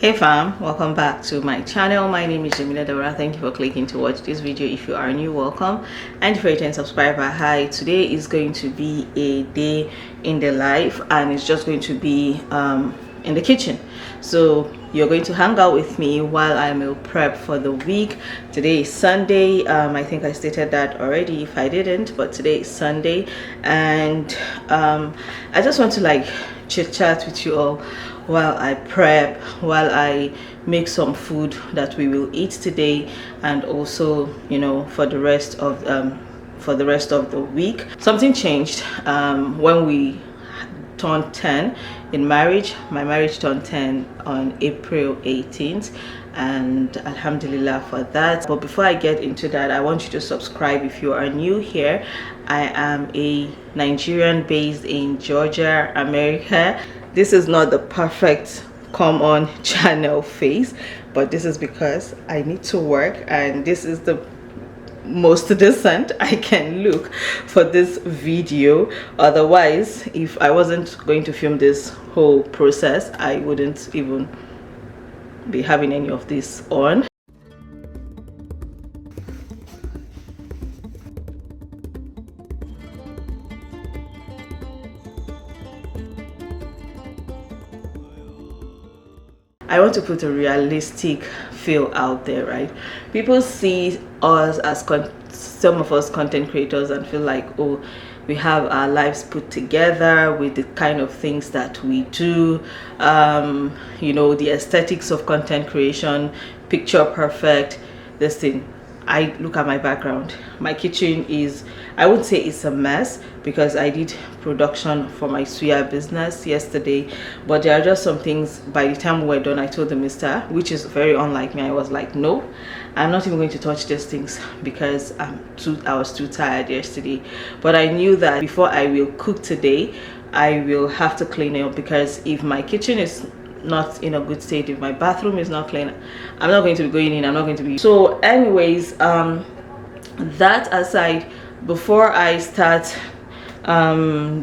Hey fam, welcome back to my channel. My name is Jamila Dora. Thank you for clicking to watch this video. If you are new, welcome, and if you're a 10 subscriber, hi. Today is going to be a day in the life, and it's just going to be in the kitchen. So you're going to hang out with me while I meal prep for the week. Today is Sunday. I think I stated that already if I didn't, but today is Sunday, and I just want to like chit chat with you all while I prep, while I make some food that we will eat today, and also, you know, for the rest of the week. Something changed when we turned 10 in marriage. My marriage turned 10 on April 18th, and alhamdulillah for that. But before I get into that, I want you to subscribe if you are new here. I am a Nigerian based in Georgia, America. This is not the perfect come on channel face, but this is because I need to work, and this is the most decent I can look for this video. Otherwise, if I wasn't going to film this whole process, I wouldn't even be having any of this on. I want to put a realistic feel out there, right? People see us as some of us content creators and feel like, oh, we have our lives put together with the kind of things that we do, you know, the aesthetics of content creation, picture perfect, this thing. I look at my background. My kitchen is, I would say it's a mess because I did production for my suya business yesterday, but there are just some things. By the time we were done, I told the mister, which is very unlike me, I was like, no, I'm not even going to touch these things because I was too tired yesterday. But I knew that before I will cook today, I will have to clean it up, because if my kitchen is not in a good state, if my bathroom is not clean, I'm not going to be going in, I'm not going to be. So anyways, that aside, before I start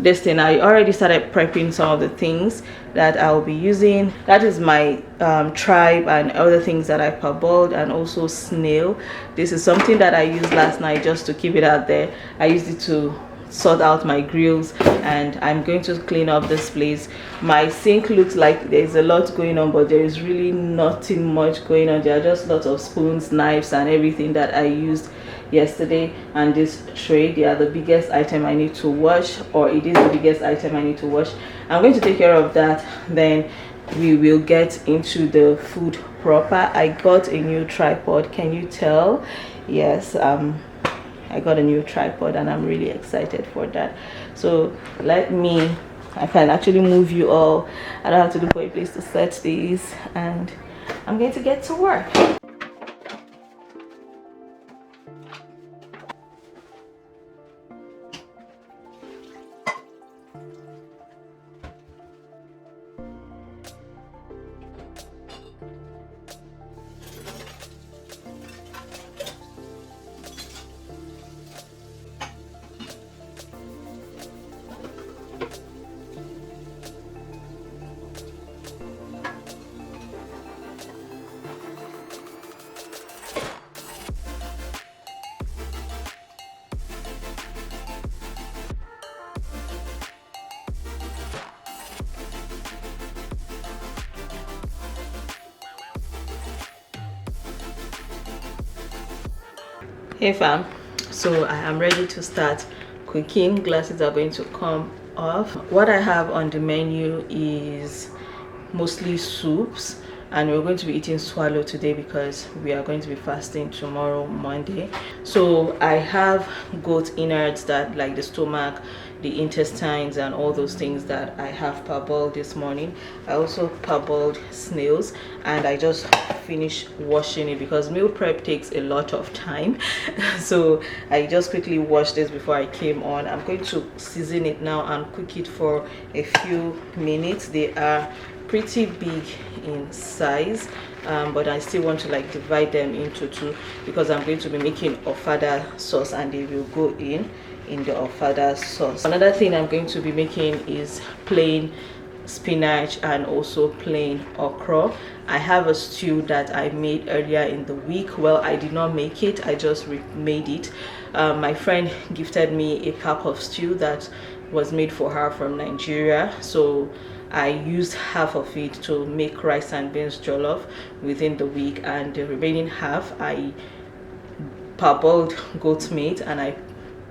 this thing, I already started prepping some of the things that I'll be using. That is my tribe and other things that I parboiled, and also snail. This is something that I used last night just to keep it out there. I used it to sort out my grills, and I'm going to clean up this place. My sink looks like there's a lot going on, but there is really nothing much going on. There are just lots of spoons, knives, and everything that I used yesterday. And this tray, they are the biggest item I need to wash, or it is the biggest item I need to wash. I'm going to take care of that, then we will get into the food proper. I got a new tripod, can you tell? Yes, I got a new tripod, and I'm really excited for that. So I can actually move you all. I don't have to look for a place to set these, and I'm going to get to work. Hey fam, so I am ready to start cooking. Glasses are going to come off. What I have on the menu is mostly soups, and we're going to be eating swallow today because we are going to be fasting tomorrow, Monday. So I have goat innards, that like the stomach, the intestines, and all those things that I have parboiled this morning. I also parboiled snails, and I just finished washing it because meal prep takes a lot of time. So I just quickly washed this before I came on. I'm going to season it now and cook it for a few minutes. They are pretty big in size, but I still want to like divide them into two because I'm going to be making ofada sauce, and they will go in the ofada sauce. Another thing I'm going to be making is plain spinach and also plain okra, I have a stew that I made earlier in the week. Well, I did not make it, I just made it. My friend gifted me a pack of stew that was made for her from Nigeria, so I used half of it to make rice and beans jollof within the week, and the remaining half I parboiled goat meat and I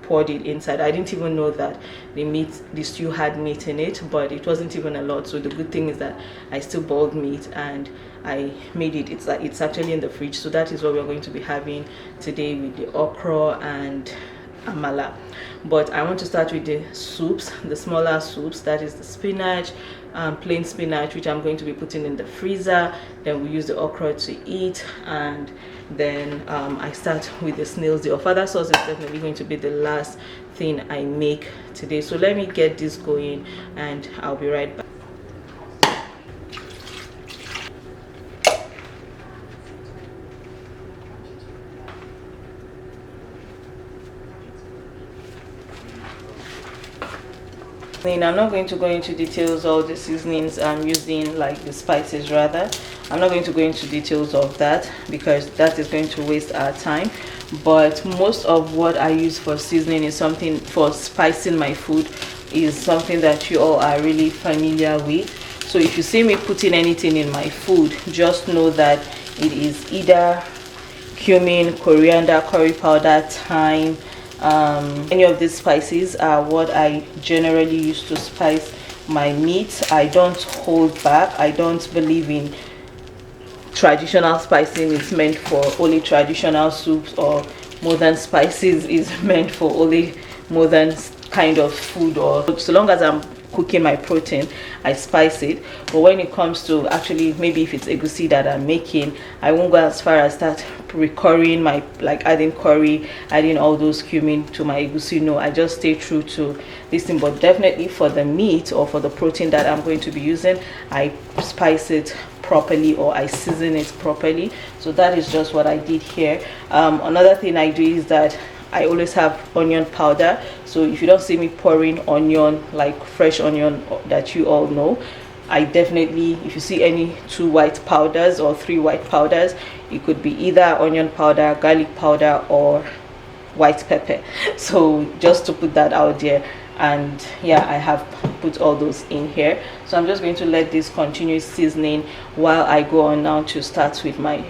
poured it inside. I didn't even know that the stew had meat in it, but it wasn't even a lot. So the good thing is that I still boiled meat and I made it. It's actually in the fridge. So that is what we're going to be having today with the okra and amala. But I want to start with the soups, the smaller soups. That is the spinach, plain spinach, which I'm going to be putting in the freezer. Then we use the okra to eat, and then I start with the snails. The ofada sauce is definitely going to be the last thing I make today. So let me get this going and I'll be right back. I'm not going to go into details all the seasonings I'm using, like the spices rather. I'm not going to go into details of that because that is going to waste our time. But most of what I use for seasoning is something for spicing my food, is something that you all are really familiar with. So if you see me putting anything in my food, just know that it is either cumin, coriander, curry powder, thyme. Any of these spices are what I generally use to spice my meat. I don't hold back. I don't believe in traditional spicing. It's meant for only traditional soups, or modern spices is meant for only modern kind of food, or so long as I'm cooking my protein, I spice it. But when it comes to actually, maybe if it's egusi that I'm making, I won't go as far as start recurring my, like adding curry, adding all those cumin to my egusi. No, I just stay true to this thing. But definitely for the meat or for the protein that I'm going to be using, I spice it properly, or I season it properly. So that is just what I did here. Another thing I do is that I always have onion powder. So if you don't see me pouring onion, like fresh onion that you all know, I definitely, if you see any 2 white powders or 3 white powders, it could be either onion powder, garlic powder, or white pepper. So just to put that out there. And yeah, I have put all those in here. So I'm just going to let this continue seasoning while I go on now to start with my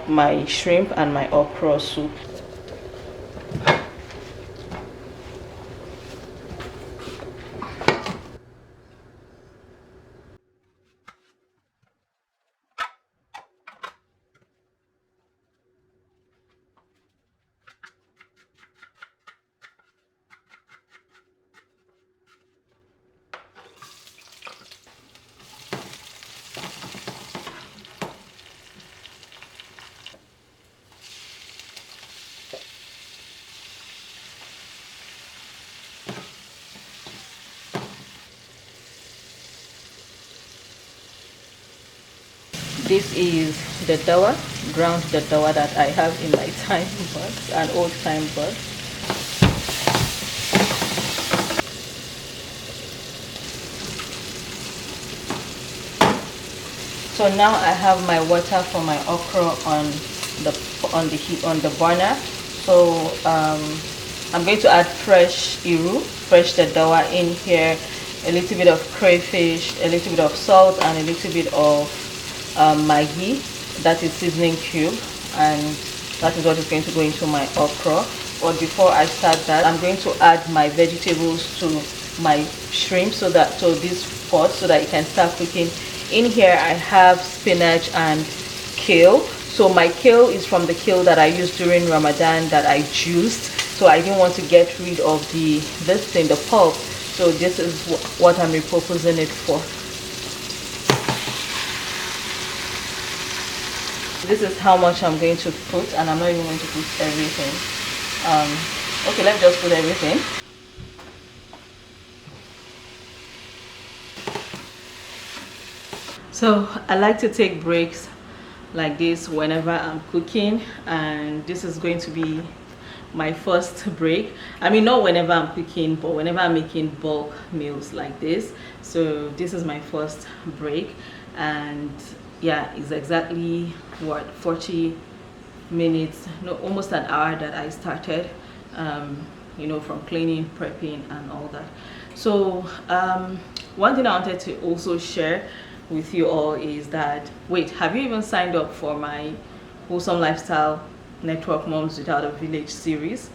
my shrimp and my okra soup. This is the dawa, ground the dawa that I have in my time box, an old time box. So now I have my water for my okra on the burner. So I'm going to add fresh fresh dawa in here, a little bit of crayfish, a little bit of salt, and a little bit of maggi, that is seasoning cube, and that is what is going to go into my okra. But before I start that, I'm going to add my vegetables to my shrimp, so this pot, so that it can start cooking. In here I have spinach and kale. So my kale is from the kale that I used during Ramadan that I juiced, so I didn't want to get rid of the pulp. So this is what I'm repurposing it for. This is how much I'm going to put, and I'm not even going to put everything. Okay, let me just put everything. So I like to take breaks like this whenever I'm cooking, and this is going to be my first break. I mean, not whenever I'm cooking, but whenever I'm making bulk meals like this. So this is my first break, and yeah, it's exactly what, 40 minutes, no, almost an hour that I started, you know, from cleaning, prepping and all that. So one thing I wanted to also share with you all is that, wait, have you even signed up for my Wholesome Lifestyle Network Moms Without a Village series?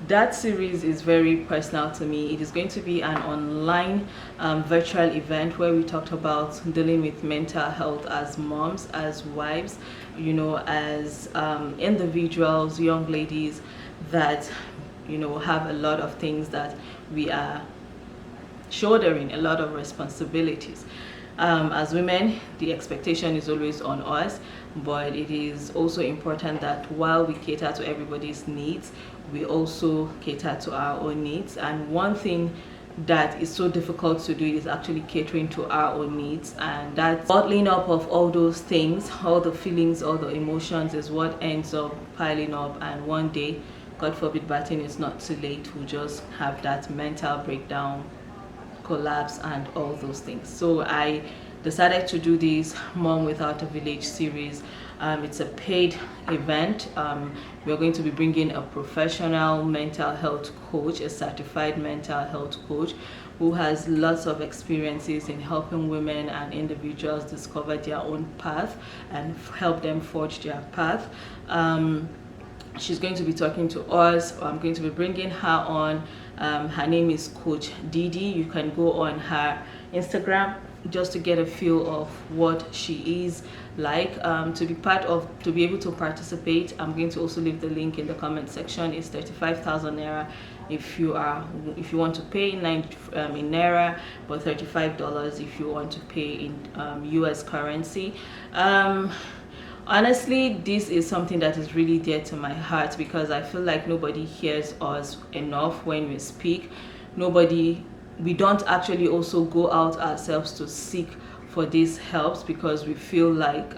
That series is very personal to me. It is going to be an online virtual event where we talked about dealing with mental health as moms, as wives, you know, as individuals, young ladies that, you know, have a lot of things that we are shouldering, a lot of responsibilities. As women, the expectation is always on us, but it is also important that while we cater to everybody's needs, we also cater to our own needs. And one thing that is so difficult to do is actually catering to our own needs, and that bottling up of all those things, all the feelings, all the emotions, is what ends up piling up, and one day, God forbid, batting is not too late, we'll just have that mental breakdown, collapse and all those things. So I decided to do this Mom Without a Village series. It's a paid event. We're going to be bringing a professional mental health coach, a certified mental health coach who has lots of experiences in helping women and individuals discover their own path and help them forge their path. She's going to be talking to us. I'm going to be bringing her on. Her name is Coach Didi. You can go on her Instagram just to get a feel of what she is like. To be able to participate, I'm going to also leave the link in the comment section. It's 35,000 naira if you want to pay in naira, but $35 if you want to pay in US currency. Honestly, this is something that is really dear to my heart, because I feel like nobody hears us enough when we speak. We don't actually also go out ourselves to seek for these helps, because we feel like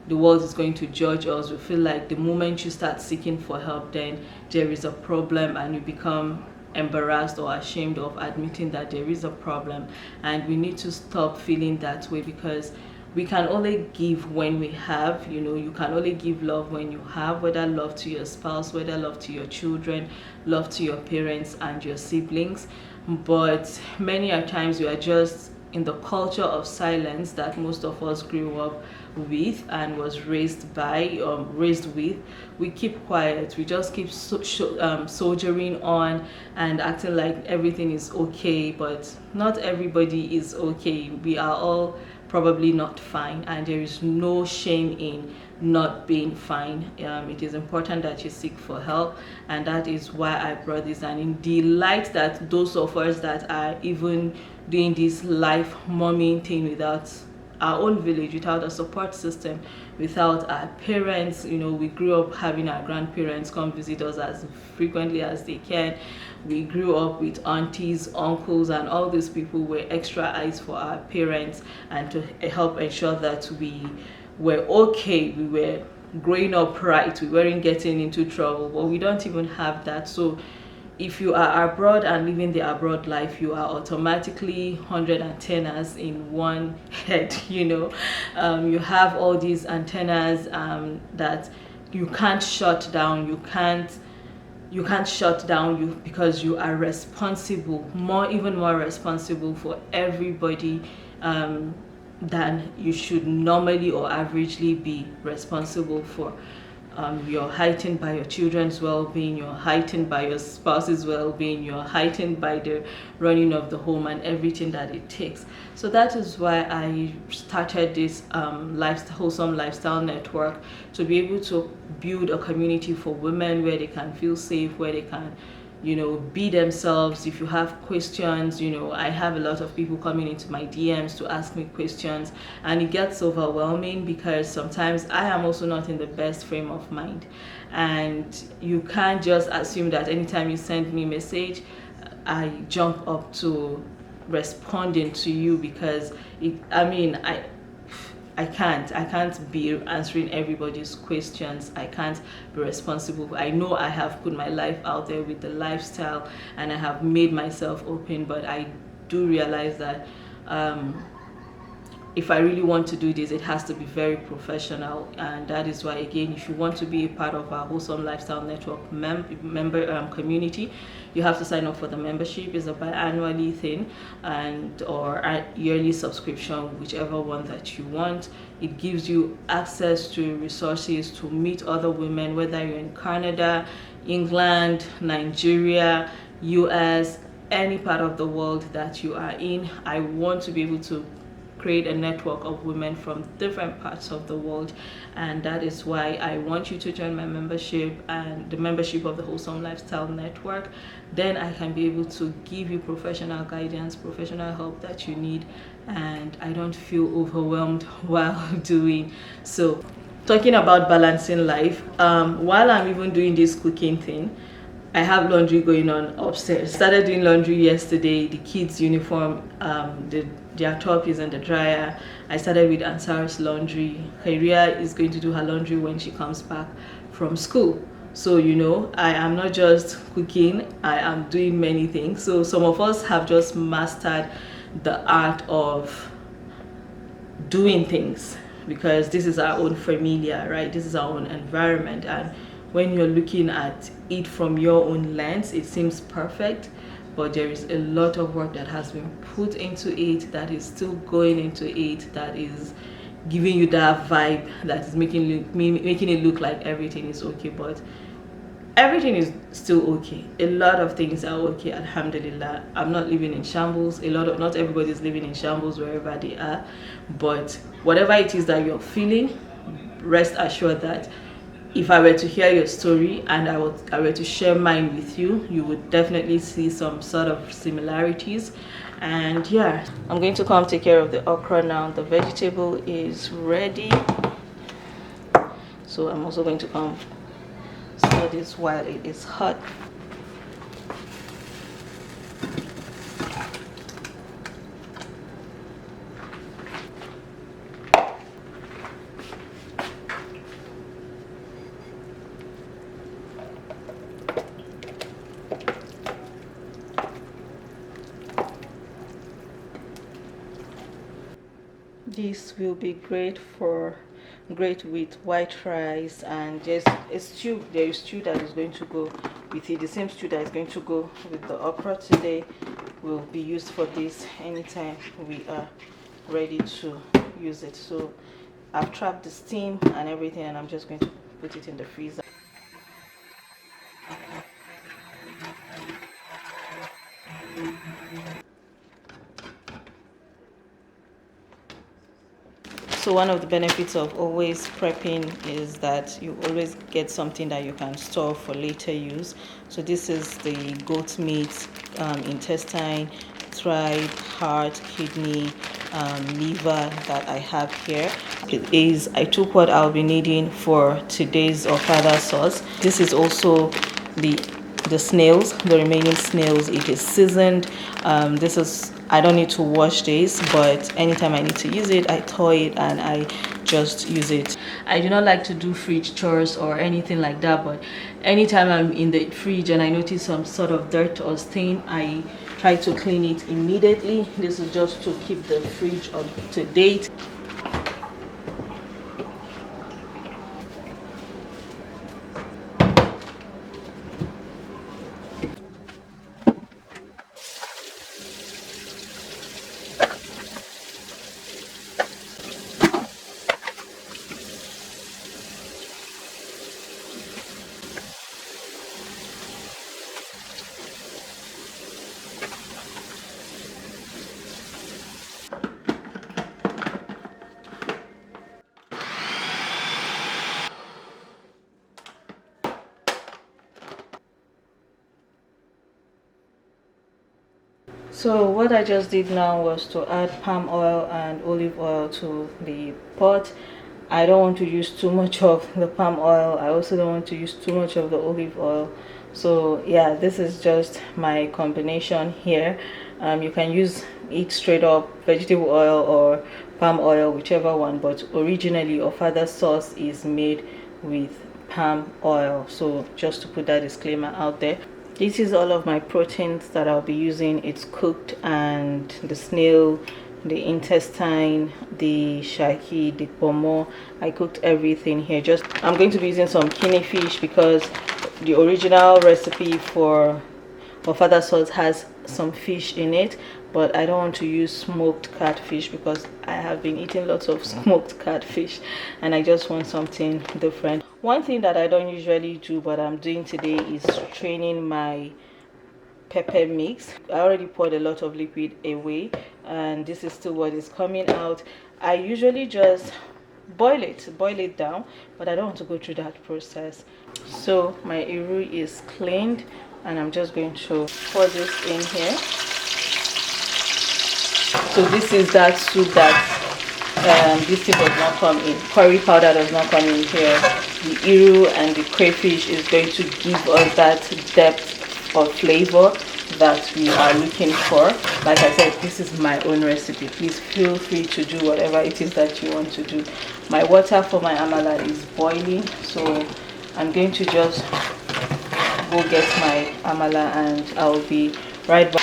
the world is going to judge us. We feel like the moment you start seeking for help, then there is a problem, and you become embarrassed or ashamed of admitting that there is a problem. And we need to stop feeling that way, because we can only give when we have. You know, you can only give love when you have, whether love to your spouse, whether love to your children, love to your parents and your siblings. But many a times we are just in the culture of silence that most of us grew up with and was raised with. We keep quiet. We just keep soldiering on and acting like everything is okay, but not everybody is okay. We are all probably not fine, and there is no shame in not being fine. It is important that you seek for help, and that is why I brought this. And in the light that those of us that are even doing this life momming thing without our own village, without a support system, without our parents, you know, we grew up having our grandparents come visit us as frequently as they can. We grew up with aunties, uncles, and all these people were extra eyes for our parents and to help ensure that we were okay, we were growing up right, we weren't getting into trouble. But we don't even have that. So if you are abroad and living the abroad life, you are automatically 100 antennas in one head. You know, you have all these antennas that you can't shut down. You can't shut down because you are responsible, even more responsible for everybody than you should normally or averagely be responsible for. You're heightened by your children's well-being, you're heightened by your spouse's well-being, you're heightened by the running of the home and everything that it takes. So that is why I started this Wholesome Lifestyle Network, to be able to build a community for women where they can feel safe, where they can, you know, be themselves. If you have questions, you know, I have a lot of people coming into my DMs to ask me questions, and it gets overwhelming because sometimes I am also not in the best frame of mind, and you can't just assume that anytime you send me a message I jump up to responding to you, because I can't be answering everybody's questions. I can't be responsible. I know I have put my life out there with the lifestyle and I have made myself open, but I do realize that if I really want to do this, it has to be very professional. And that is why, again, if you want to be a part of our Wholesome Lifestyle Network member community, you have to sign up for the membership. It's a biannually thing, and or a yearly subscription, whichever one that you want. It gives you access to resources to meet other women, whether you're in Canada, England, Nigeria, US, any part of the world that you are in. I want to be able to create a network of women from different parts of the world, and that is why I want you to join my membership and the membership of the Wholesome Lifestyle Network. Then I can be able to give you professional guidance, professional help that you need, and I don't feel overwhelmed while doing so. Talking about balancing life, while I'm even doing this cooking thing, I have laundry going on upstairs. Started doing laundry yesterday. The kids' uniform, their top is in the dryer. I started with Ansar's laundry. Kairia is going to do her laundry when she comes back from school. So, you know, I am not just cooking, I am doing many things. So some of us have just mastered the art of doing things, because this is our own familia, right? This is our own environment, and when you're looking at it from your own lens, it seems perfect, but there is a lot of work that has been put into it, that is still going into it, that is giving you that vibe, that is making it look like everything is okay, but everything is still okay. A lot of things are okay, alhamdulillah. I'm not living in shambles. Not everybody is living in shambles wherever they are, but whatever it is that you're feeling, rest assured that if I were to hear your story and I were to share mine with you, you would definitely see some sort of similarities. And yeah, I'm going to come take care of the okra now. The vegetable is ready, so I'm also going to come stir this while it is hot. This will be great with white rice, and there's a stew. There is stew that is going to go with it. The same stew that is going to go with the okra today will be used for this anytime we are ready to use it. So I've trapped the steam and everything, and I'm just going to put it in the freezer. So one of the benefits of always prepping is that you always get something that you can store for later use. So this is the goat meat, intestine, tripe, heart, kidney, liver that I have here. I took what I'll be needing for today's ofada sauce. This is also the snails, the remaining snails. It is seasoned. I don't need to wash this, but anytime I need to use it, I thaw it and I just use it. I do not like to do fridge chores or anything like that, but anytime I'm in the fridge and I notice some sort of dirt or stain, I try to clean it immediately. This is just to keep the fridge up to date. So what I just did now was to add palm oil and olive oil to the pot. I don't want to use too much of the palm oil. I also don't want to use too much of the olive oil. So yeah, this is just my combination here. You can use it straight up, vegetable oil or palm oil, whichever one, but originally ofada sauce is made with palm oil. So just to put that disclaimer out there. This is all of my proteins that I'll be using. It's cooked, and the snail the intestine, the shaki, the pomo. I cooked everything here. Just I'm going to be using some kidney fish because the original recipe for father sauce has some fish in it, but I don't want to use smoked catfish because I have been eating lots of smoked catfish and I just want something different. One thing that I don't usually do but I'm doing today is straining my pepper mix. I already poured a lot of liquid away and this is still what is coming out. I usually just boil it down, but I don't want to go through that process. So my iru is cleaned and I'm just going to pour this in here. So this is that soup that this thing does not come in. Curry powder does not come in here. The iru and the crayfish is going to give us that depth of flavor that we are looking for. Like I said, this is my own recipe. Please feel free to do whatever it is that you want to do. My water for my amala is boiling, so I'm going to just go get my amala and I'll be right back.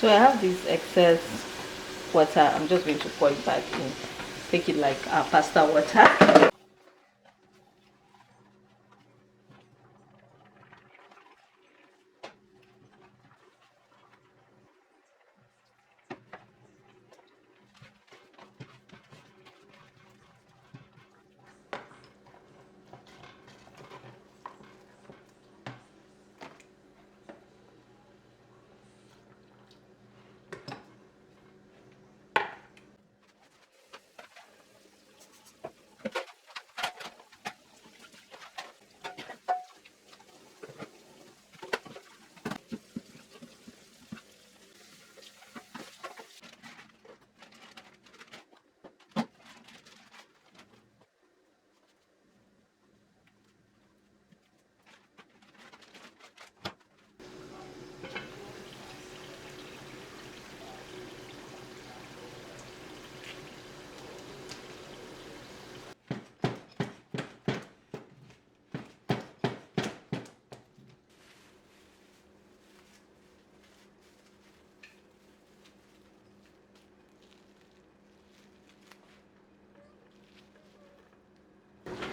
So I have this excess water. I'm just going to pour it back in. Take it like pasta water.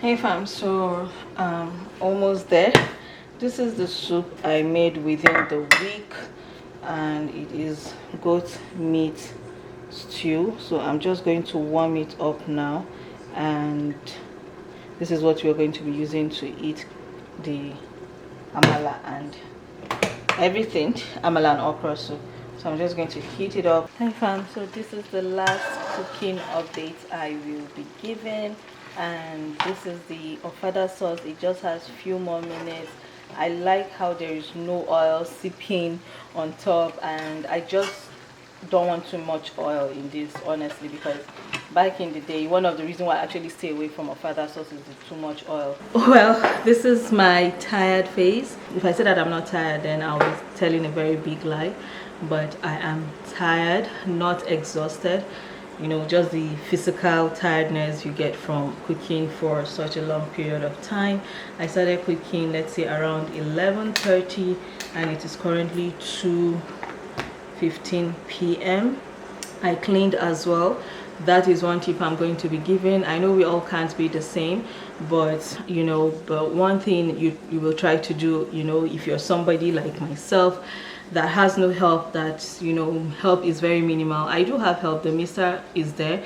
Hey fam, so almost there. This is the soup I made within the week and it is goat meat stew. So I'm just going to warm it up now and this is what we're going to be using to eat the amala and everything, amala and okra soup. So I'm just going to heat it up. Hey fam, so this is the last cooking update I will be giving. And this is the ofada sauce. It just has few more minutes. I like how there is no oil seeping on top and I just don't want too much oil in this, honestly, because back in the day one of the reasons why I actually stay away from ofada sauce is the too much oil. Well, this is my tired face. If I say that I'm not tired, then I'll be telling a very big lie, but I am tired, not exhausted. You know, just the physical tiredness you get from cooking for such a long period of time. I started cooking, let's say, around 11:30 and it is currently 2:15 p.m. I cleaned as well. That is one tip I'm going to be giving. I know we all can't be the same, but you know, but one thing you will try to do, you know, if you're somebody like myself that has no help, that, you know, help is very minimal. I do have help. The mister is there,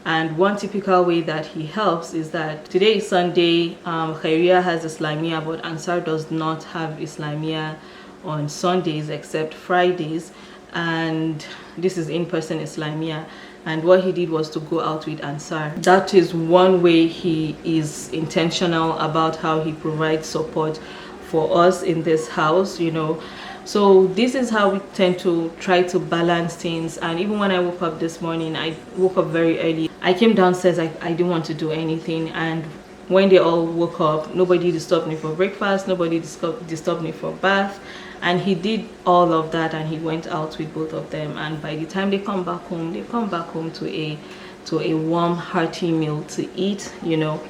and one typical way that he helps is that today is Sunday. Khairia has Islamia, but Ansar does not have Islamia on Sundays except Fridays, and this is in-person Islamia. And what he did was to go out with Ansar. That is one way he is intentional about how he provides support for us in this house, you know. So this is how we tend to try to balance things. And even when I woke up this morning, I woke up very early. I came downstairs, I didn't want to do anything, and when they all woke up, nobody disturbed me for breakfast, nobody disturbed me for bath, and he did all of that and he went out with both of them. And by the time they come back home to a to a warm hearty meal to eat. You know,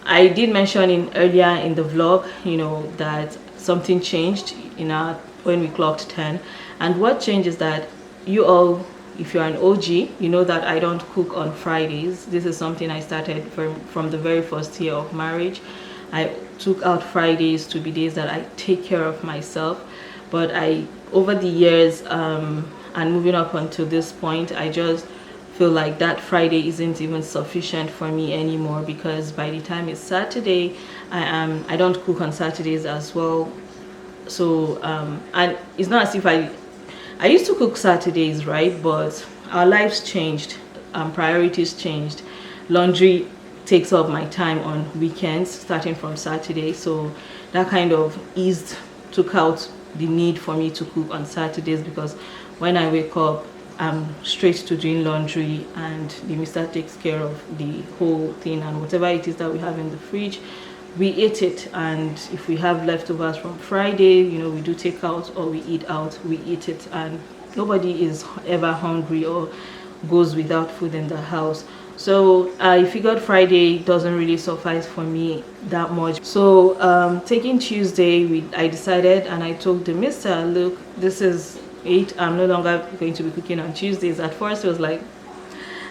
I did mention earlier in the vlog, you know, that something changed in our when we clocked 10, and what changed is that you all, if you're an OG, you know that I don't cook on Fridays. This is something I started from the very first year of marriage. I took out Fridays to be days that I take care of myself, but over the years and moving up until this point, I just feel like that Friday isn't even sufficient for me anymore, because by the time it's Saturday, I don't cook on Saturdays as well. So and it's not as if I used to cook Saturdays, right? But our lives changed, priorities changed. Laundry takes up my time on weekends starting from Saturday, so that kind of took out the need for me to cook on Saturdays, because when I wake up, I'm straight to doing laundry, and the mister takes care of the whole thing, and whatever it is that we have in the fridge, we eat it. And if we have leftovers from Friday, you know, we do take out or we eat out, we eat it, and nobody is ever hungry or goes without food in the house. So I figured Friday doesn't really suffice for me that much. So taking Tuesday, I decided, and I told the mister, look, this is it, I'm no longer going to be cooking on Tuesdays. At first it was like,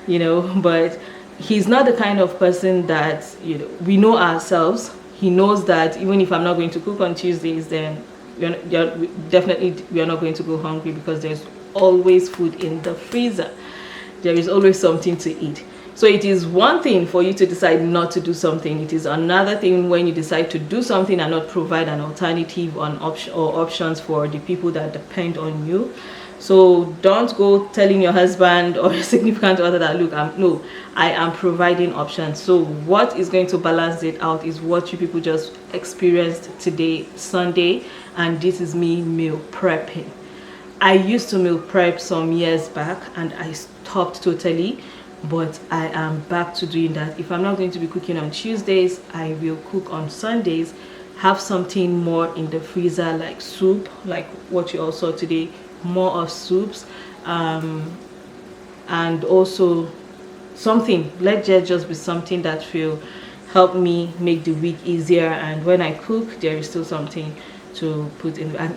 you know, but he's not the kind of person that, you know, we know ourselves. He knows that even if I'm not going to cook on Tuesdays, then definitely we are not going to go hungry, because there's always food in the freezer. There is always something to eat. So it is one thing for you to decide not to do something. It is another thing when you decide to do something and not provide an alternative or options for the people that depend on you. So don't go telling your husband or your significant other that, look, I am providing options. So what is going to balance it out is what you people just experienced today, Sunday, and this is me meal prepping. I used to meal prep some years back and I stopped totally, but I am back to doing that. If I'm not going to be cooking on Tuesdays, I will cook on Sundays, have something more in the freezer, like soup, like what you all saw today, more of soups, and also something, let there just be something that will help me make the week easier, and when I cook there is still something to put in, and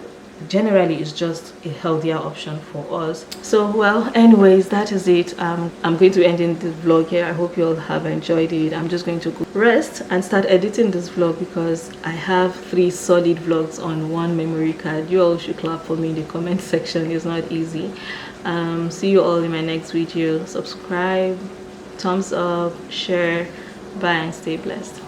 generally it's just a healthier option for us. So well, anyways, that is it. I'm going to end in this vlog here. I hope you all have enjoyed it. I'm just going to go rest and start editing this vlog, because I have 3 solid vlogs on one memory card. You all should clap for me in the comment section. It's not easy. See you all in my next video. Subscribe, thumbs up, share. Bye and stay blessed.